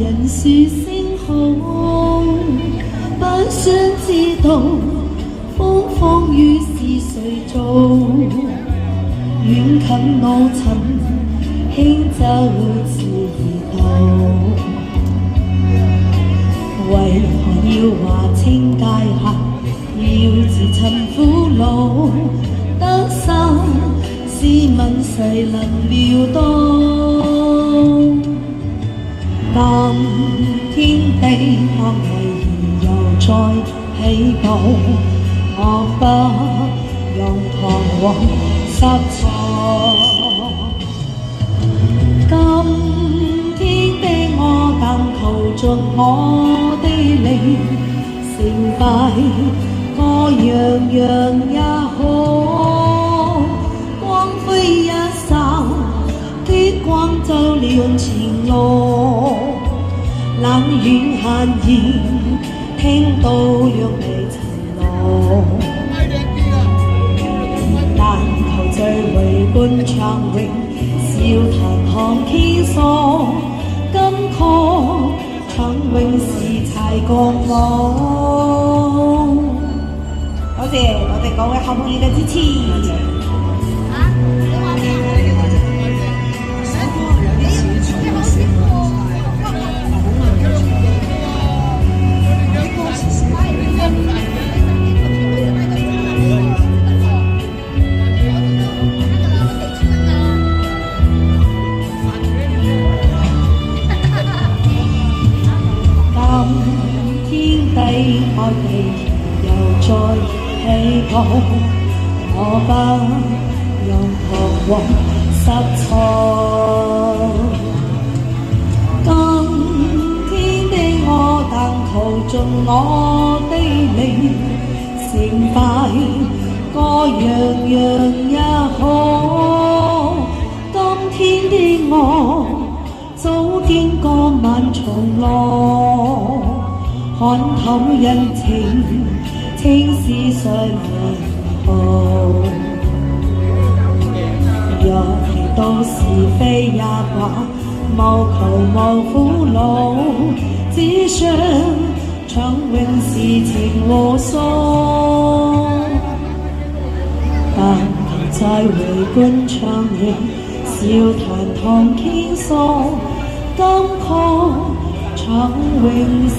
人說聲好，不想知道風風雨是誰做，遠近路程輕舟自渡，為何要劃清界限，要自尋苦惱，得失試問誰能料到？今天地莫為而又再起步，我不用彷徨失措。今天的我但求盡我的力，成敗各樣樣也好，光輝一剎的光照亮前路，冷遠閒言聽到若未曾路，但求聚圍觀暢泳，笑談看傾訴，金曲唱永是柴共舞。多謝各位好朋友嘅支持。我哋又再起步，我不用彷徨失措。今天的我但求盡我的力，成敗各樣樣也好。今天的我早經過漫長路，看透人情，情是誰人報？若提到是非也罷，無求無苦惱，只想唱永是情和訴。但求再圍觀暢泳，笑談同傾訴，金曲唱永是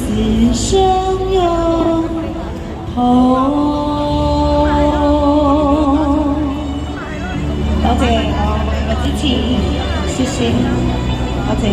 相約好。多謝我嘅支持，謝謝，多謝。